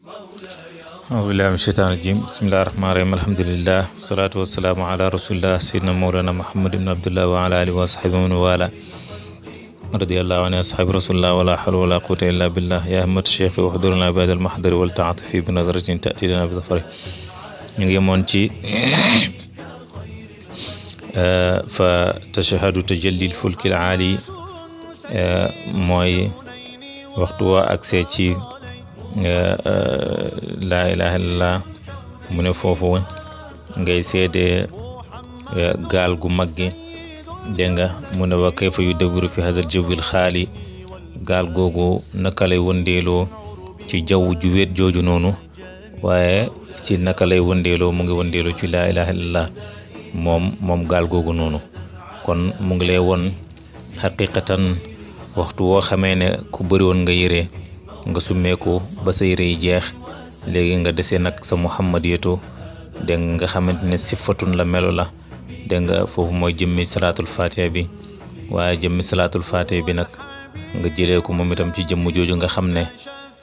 أعوذ بالله من الشيطان الرجيم بسم الله الرحمن الرحيم الحمد لله والصلاة والسلام على رسول الله سيدنا مولانا محمد بن عبد الله وعلى آله وصحبه ومن والاه رضي الله عن أصحاب رسول الله ولا حول ولا قوة إلا بالله يا همة الشيخ واحضرنا بعد المحضر والتعاطف بنظرة تأتي لنا بظفر نيجي مونتي فتشهد تجلي الفلك العالي موي وقتوا أكسيتي laa ilaha illallah mu ne foofu ngay seede gaal gu mag gi dégg nga mu ne wa kayfa yu dabiru fi hadal jawwil xaali gaal googu naka lay wëndeeloo ci jaww ju wéet jooju noonu waaye ci naka lay wëndeeloo mu ngi wëndeeloo ci laa ilaha illallah moom gaal googu noonu kon mu ngi lay won xaqiqatan waxtu woo xamee ne ku bëri woon nga yére nga summeeku ba sa yére yi jeex léegi nga desee nag sa muhammadiyatu dégg nga xamante ne sifatun la melo la dégg nga foofu mooy jëmmi salaatul fatiha bi waaye jëmmi salaatul fatiha bi nag nga jëlee ko moom itam ci jëmm jooju nga xam ne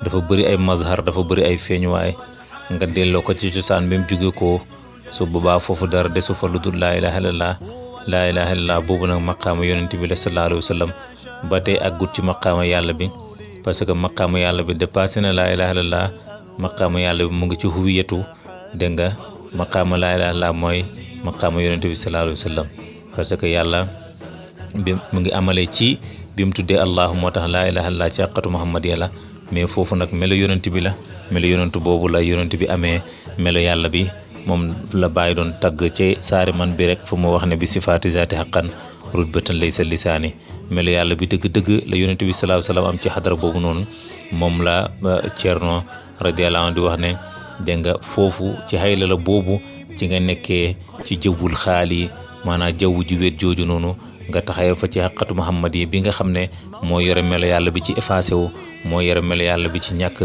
dafa bëri ay mazhar dafa bëri ay feeñuwaay nga delloo ko ci cosaan bi mu jóge ko su boobaa foofu dara desu fa lu dul laa ilaha illallah laa ilaha illallah boobu nag maqaama yonent bi la sallallahu alayhi wa sallam ba tey àggut ci maqaama yàlla bi parce que maqaamu yàlla bi dépassé na laa ilaha illallah maqaamu yàlla bi mu ngi ci huwiyatu dégg nga maqaamu laa ilaha illallah mooy maqaamu yonent bi sallallahu alayhi wa sallam parce que yàlla bi mu ngi amalee ci bi mu tuddee allah moo tax laa ilaha illallah ci àqatu muhammad yàlla mais foofu nag melo yonent bi la melo yonent boobu la yonent bi amee melo yàlla bi moom la bàyyi doon tagg ci saari man bi rek fu mu wax ne bi sifaati zaati haqqan rutbatan laysa lisaani melo yàlla bi dëgg-dëgg la yonent bi sallallahu alayhi wa sallam am ci xadara boobu noonu moom la Ceerno radiyallahu anhu di wax ne dégg nga foofu ci xayla la boobu ci nga nekkee ci jawwul xaali maanaam jaww ji wéet jooju noonu nga taxawee fa ci xaqatu muhammad yi bi nga xam ne moo yore melo yàlla bi ci effacé wu moo yore melo yàlla bi ci ñàkk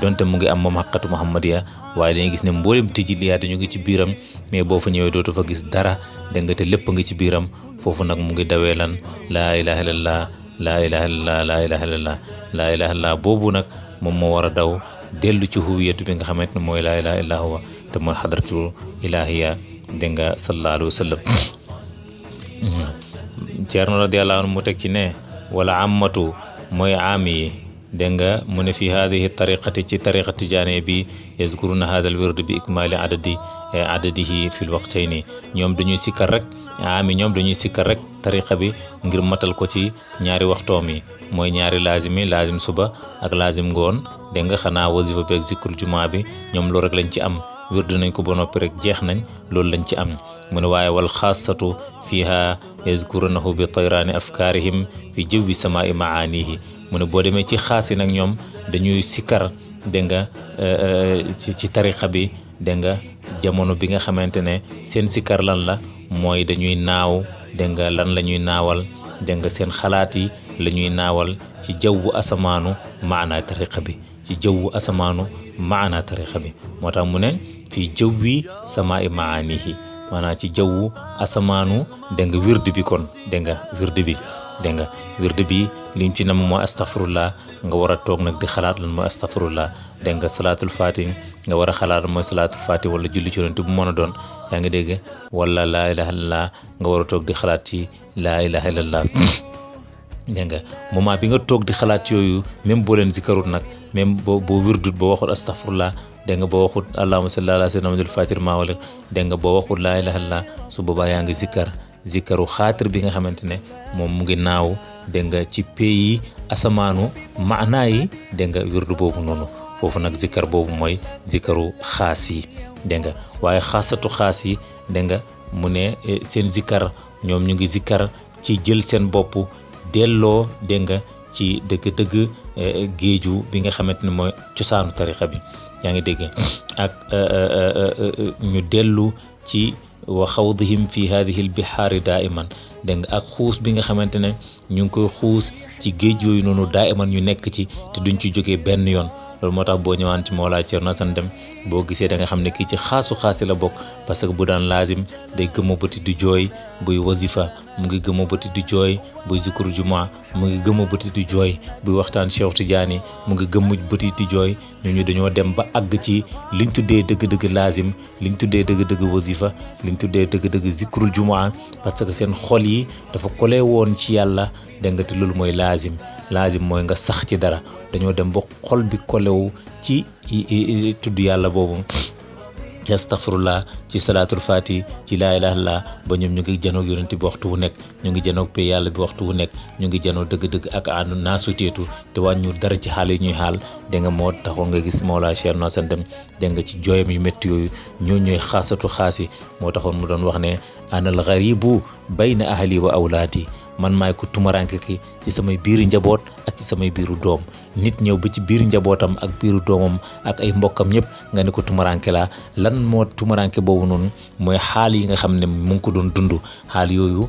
donte mu ngi am moom xaqatu muhammad ya waaye dañuy gis ne mboolem tijiliyaat ñu ngi ci biiram mais boo fa ñëwee dootu fa gis dara dégg nga te lépp ngi ci biiram foofu nag mu ngi dawee lan laa ilaha illallah laa ilaha illallah laa ilaha illallah laa ilaha illallah boobu nag moom moo war a daw dellu ci huwiyatu bi nga xamante ne mooy laa ilaha illallah wa te mooy xadratul ilahiya dégg nga sallallahu alayhi wa sallam Ceerno radiyallahu anhu mu teg ci ne wala ammatu mooy aam yi dégg nga mu ne fi haadihi tariqati ci tariqa tijaane bi yazkuruna haadal wird bi ikmaali adadihi fil waqtayni ñoom dañuy sikkar rek ami ñoom dañuy sikkar rek tariqa bi ngir matal ko ci ñaari waxtoom yi mooy ñaari laazim yi laazim suba ak laazim ngoon dégg nga xanaa wasifa bi ak zikrul jumaa bi ñoom loolu rek lañ ci am wird nañ ko ba noppi rek jeex nañ loolu lañ ci am mu ne waaye wal xaasatu fiha yazkurunahu bi tayraani afkaarihim fi jawwi samaa'i maanihi mu ne boo demee ci xaas yi nag ñoom dañuy sikkar dégg nga ci tariqa bi dégg nga jamono bi nga xamante ne seen sikkar lan la mooy dañuy naaw dégg nga lan la ñuy naawal dégg nga seen xalaat yi la ñuy naawal ci jawwu asamaanu maanaa tariqa bi ci jawwu asamaanu maanaa tariqa bi moo tax mu ne fii jawwi samaa'i maanihi maanaam ci jawwu asamaanu dégg nga wird bi kon dégg nga wird bi liñ ci nam mooy astaghfirullah nga war a toog nag di xalaat lan mooy astaghfirullah dégg nga salaatul fatih nga war a xalaat mooy salaatul fatih wala julli ci yonent bu mën a doon yaa ngi dégg wala laa ilaha illallah nga war a toog di xalaat ci laa ilaha illallah dégg nga moment bi nga toog di xalaat yooyu même boo leen zikarut nag même boo wirdut boo waxut astaghfirullah dégg nga boo waxut allahumma salli ala sayyidina muhammadil fatih maa wala dégg nga boo waxut laa ilaha illallah su boobaa yaa ngi zikaru xaatir bi nga xamante ne moom mu ngi naaw dégg nga ci pays asamaanu maanaa yi dégg nga wirdu boobu noonu foofu nag zikkar boobu mooy zikkaru xaas yi dégg nga waaye xaasatu xaas yi dégg nga mu ne seen zikkar ñoom ñu ngi zikkar ci jël seen bopp delloo dégg nga ci dëgg-dëgg géeju bi nga xamante ne mooy cosaanu tarixa bi yaa ngi dégg ak ñu dellu ci wa xawdihim fi hadihi l bihaari daiman dégg nga ak xuus bi nga xamante ne ñu ngi koy xuus ci géej yooyu noonu daiman ñu nekk ci te duñ ci jógee benn yoon loolu moo tax boo ñëwaan ci Mawlaa Ceerno Asan Dem boo gisee da nga xam ne kii ci xaasi la bokk parce que bu daan laazim day gëmma bëti di jooy buy wasifa mu ngi gëmm bëti di jooy buy zikru juma mu ngi gëmm bëti di jooy buy waxtaan Cheikh Tidiane mu ngi gëmm bëti di jooy ñooñu dañoo dem ba àgg ci liñ tuddee dëgg-dëgg laazim liñ tuddee dëgg-dëgg wasifa liñ tuddee dëgg-dëgg zikrul juma parce que seen xol yi dafa kole woon ci yàlla dégg nga te loolu mooy laazim mooy nga sax ci dara dañoo dem ba xol bi kolewu ci tudd yàlla boobu ci astaghfirullah ci salaatul fati ci laa ilaaha illallah ba ñoom ñu ngi janoog yonent bi waxtu wu nekk ñu ngi janoog pay yàlla bi waxtu wu nekk ñu ngi janoog dëgg-dëgg ak àndu naasuteetu te wàññu dara ci xaal yi ñuy xaal dégg nga moo taxoon nga gis Mawlaa Cheikh no santem dégg nga ci jooyam yu métti yooyu ñoo ñooy xaasatu xaasi moo taxoon mu doon wax ne anal garibu bayna ahli wa awlaadi man maay ko tumaranke ki ci samay biiru njaboot ak ci samay biiru doom nit ñëw ba ci biiru njabootam ak biiru doomam ak ay mbokkam ñëpp nga ne ko tumaranke laa lan moo tumaranke boobu noonu mooy xaal yi nga xam ne mu ngi ko doon dund xaal yooyu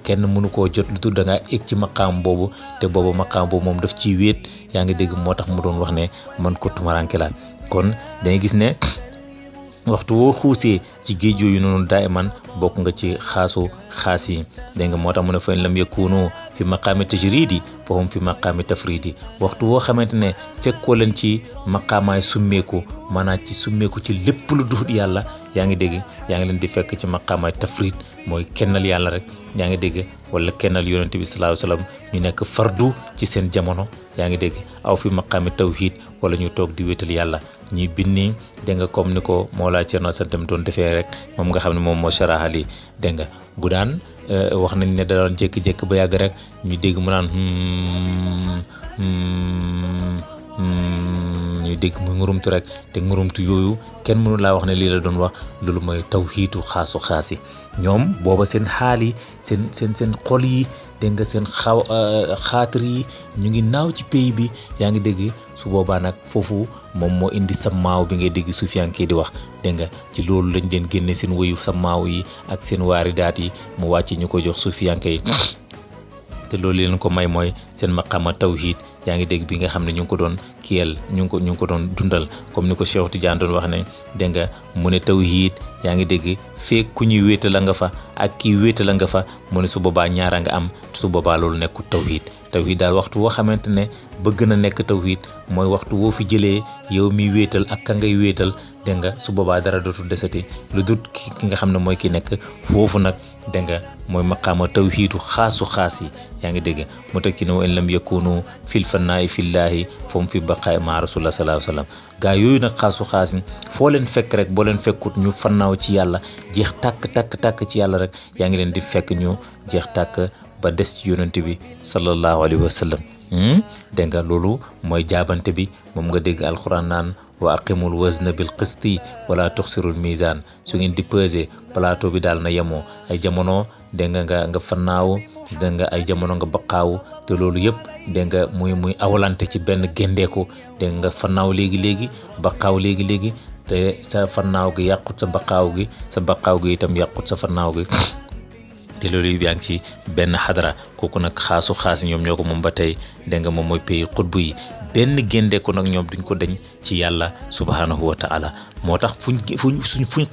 kenn mënu koo jot lu tudd da ngaa egg ci maqaam boobu te boobu maqaam boobu moom daf ciy wéet yaa ngi dégg moo tax mu doon wax ne man ko tumaranke laa kon dangay gis ne waxtu woo xuusee ci géej yooyu noonu daa man bokk nga ci xaas yi dégg nga moo tax mu ne fa in lam yakunu fi maqaami tajridi fa hum fi maqaami tafridi waxtu woo xamante ne fekkoo leen ci maqaamaay summeeku maanaam ci summeeku ci lépp lu duhut yàlla yaa ngi dégg yaa ngi leen di fekk ci maqaamaay tafrid mooy kennal yàlla rek yaa ngi dégg wala kennal yonente bi sallallahu alayhi wasallam ñu nekk fardu ci seen jamono yaa ngi dégg aw fi maqaami tawhid wala ñu toog di wétal yàlla ñuy binni dégg nga comme ni ko Mawlaa Cerno Santam doon defee rek moom nga xam ne moom moo saraxali dégg nga bu daan wax nañ ne da doon jékki-jékki ba yàgg rek ñu dégg mu naan ñu dégg muy ngurumtu rek te ngurumtu yooyu kenn mënu laa wax ne lii la doon wax loolu mooy tawhiitu xaas yi ñoom booba seen xaal yi seen xol yi dégg nga seen xaatir yi ñu ngi naaw ci pays bi yaa ngi dégg su boobaa nag foofu moom moo indi sa maaw bi ngay dégg sufiyanke di wax dégg nga ci loolu lañ leen génne seen wëyu sa maaw yi ak seen waaridaat yi mu wàcc ñu ko jox sufiyanke yi te loolu leen ko may mooy seen maqama tawhid yaa ngi dégg bi nga xam ne ñu ngi ko doon kiyel ñu ngi ko doon dundal comme ni ko Cheikh Tidiane doon wax ne dégg nga mu ne tawhid yaa ngi dégg feek ku ñuy wéetal nga fa ak kii wéetal nga fa mu ne su boobaa ñaara nga am su boobaa loolu nekkul tawhid daal waxtu woo xamante ne bëgg na nekk tawhid mooy waxtu woo fi jëlee yow mi wéetal ak ka ngay wéetal dégg nga su boobaa dara dootul desati lu dut ki nga xam ne mooy ki nekk foofu nag dégg nga mooy maqaama tawhiidu xaas yi yaa ngi dégg mu teg ci ne wa in lam yakunu fil fannaa'i fillaahi fom fi baqaay ma rasulullah sallallahu alayhi wa sallam gaa yooyu nag xaas yi foo leen fekk rek boo leen fekkut ñu fannaaw ci yàlla jeex tàkk ci yàlla rek yaa ngi leen di fekk ñu jeex tàkk ba des ci yonent bi sallallahu alayhi wa sallam dégg nga loolu mooy jaabante bi moom nga dégg alquran naan wa aqimul wazna bil qisti wala tuxsirul mizan su ngeen di peser plateau bi daal na yemoo ay jamono dégg nga fannaaw dégg nga ay jamono nga baqaaw te loolu yëpp dégg nga muy awalante ci benn gendeeku dégg nga fannaaw léegi baqaaw léegi te sa fannaaw gi yàqut sa baqaaw gi itam yàqut sa fannaaw gi te loolu yëpp yaa ngi ci benn xadara kooku nag xaas ñoom ñoo ko moom ba tey dégg nga moom mooy pays xutbu yi benn géndeeku nag ñoom duñ ko deñ ci yàlla subhanahu wa taala moo tax fuñ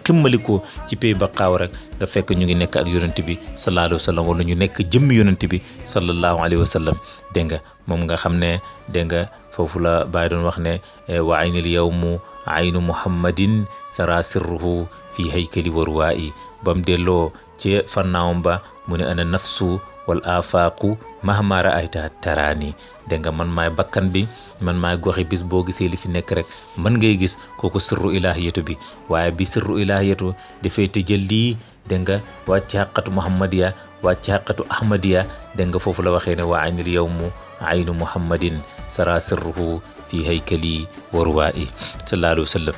ximmalikoo ci pays baqaaw rek nga fekk ñu ngi nekk ak yonent bi sallallahu alayhi wa sallam wala ñu nekk jëmmi yonent bi sallallahu alayhi wa sallam dégg nga moom nga xam ne dégg nga foofu la Baay doon wax ne wa aynil yawmu aynu muhammadin sara sirruhu fi haykali warwaa'i bam delloo ci fannaawam ba mu ne ana nafsu wal afaaqu mahma ra'ayta taraani dégg nga man maay bakkan bi man maay goxi bis boo gisee li fi nekk rek man ngay gis kooku sirru ilahiyatu bi waaye bi sirru ilahiyatu dafay tëjël dégg nga wàcc xaqatu muhammadiya wàcc xaqatu ahmadiya dégg nga foofu la waxee ne waa aynil yawmu aynu muhammadin sara sirruhu fi haykali warwaa'i sallallahu alayhi wa sallam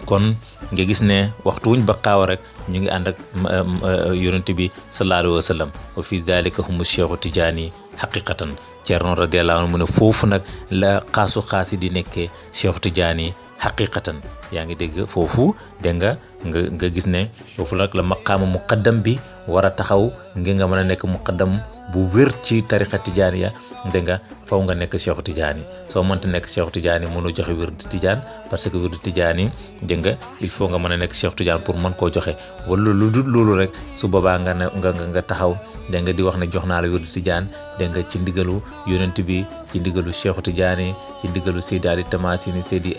kon nga gis ne waxtu wuñ baqaaw rek ñu ngi ànd ak yonent bi sallallahu alayhi wa sallam wa fi dalika humu cheikhu tijaani haqiqatan Ceerno radiyallahu anhu mu ne foofu nag la xaas yi di nekkee cheikhu tijaani haqiqatan yaa ngi dégg foofu dégg nga gis ne foofu nag la maqaama muqaddam bi war a taxaw ngir nga mën a nekk muqaddam bu wér ci tariqa tijaaniya dégg nga faw nga nekk Cheikhu Tijaani soo mënta nekk Cheikhu Tijaani mënoo joxe wirdu tijaan parce que wirdu tijaani dégg nga il faut nga mën a nekk Cheikhu Tijaan pour mën koo joxe wala lu dul loolu rek su boobaa nga taxaw dégg nga di wax ne jox naa la wirdu tijaan dégg nga ci ndigalu yonent bi ci ndigalu Cheikhu Tijaani ci ndigalu Seydi Ali Tamasini Seydi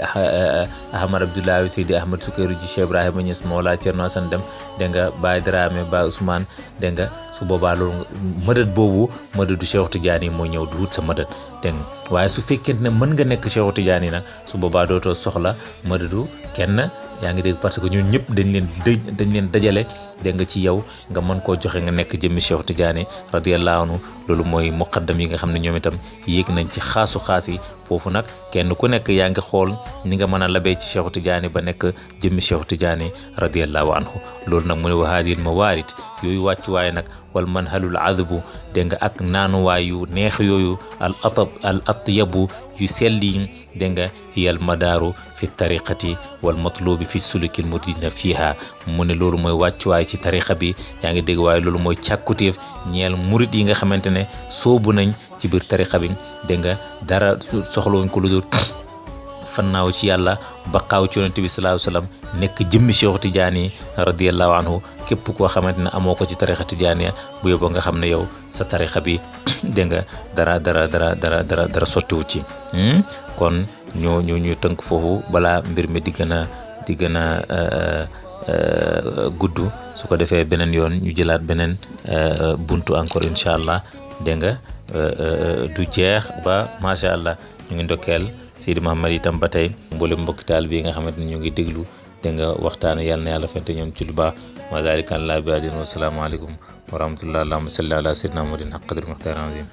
Ahmad Abdoulaye Seydi Ahmad Sukayru ji Cheikh Ibrahima Niass Mawla Thierno Assane Deme dégg nga Baye Dramé Baye Ousmane dégg nga su boobaa loolu mëdët boobu mëdëtu Cheikhu Tijaani moo ñëw di wut sa mëdët dégg nga waaye su fekkente ne mën nga nekk Cheikhu Tijaani nag su boobaa dootoo soxla mëdëtu kenn yaa ngi dégg parce que ñun ñëpp dañ leen dajale dégg nga ci yow nga mën koo joxe nga nekk jëmmi Cheikhu Tijaani radiyallahu anhu loolu mooy muqaddam yi nga xam ne ñoom itam yéeg nañ ci xaasu xaas yi foofu nag kenn ku nekk yaa ngi xool ni nga mën a labee ci Cheikhu Tijaani ba nekk jëmmi Cheikhu Tijaani radiyallahu anhu loolu nag mu ne wa haadihil mawaarid yooyu wàccuwaay nag wal manhalul adbu dégg nga ak naanuwaay yu neex yooyu al atyabu yu selli dégg nga hiyal madaaru fi tariqati wal matlubi fi sulukil muridina fiha mu ne loolu mooy wàccuwaay ci tariqa bi yaa ngi dégg waaye loolu mooy càkkutéef ñeel murid yi nga xamante ne soobu nañ ci biir tariqa bi dégg nga dara soxlawuñ ko lu dul fannaaw ci yàlla baqaaw ci yonent bi sallallahu alayhi wasallam nekk jëmmi Cheikhu Tijaani radiyallahu anhu képp koo xamante ne amoo ko ci tariqa tijaaniya bu yóbboo nga xam ne yow sa tariqa bi dégg nga dara sottiwu ci kon ñu tënk foofu balaa mbir mi di gën a gudd su ko defee beneen yoon ñu jëlaat beneen buntu encore incha allah dégg nga du jeex ba macha allah ñu ngi ndokkeel Sidi Mahamad itam ba tey mboolem mbokki taal bi nga xamante ne ñu ngi déglu dégg nga waxtaan yàlla na yàlla fente ñoom ci lu baax wa zalika an la bi adin wa salaamu aleykum wa rahmatullah allahumma salli ala sayyidina muhammadin haqq qadri muxtaar azim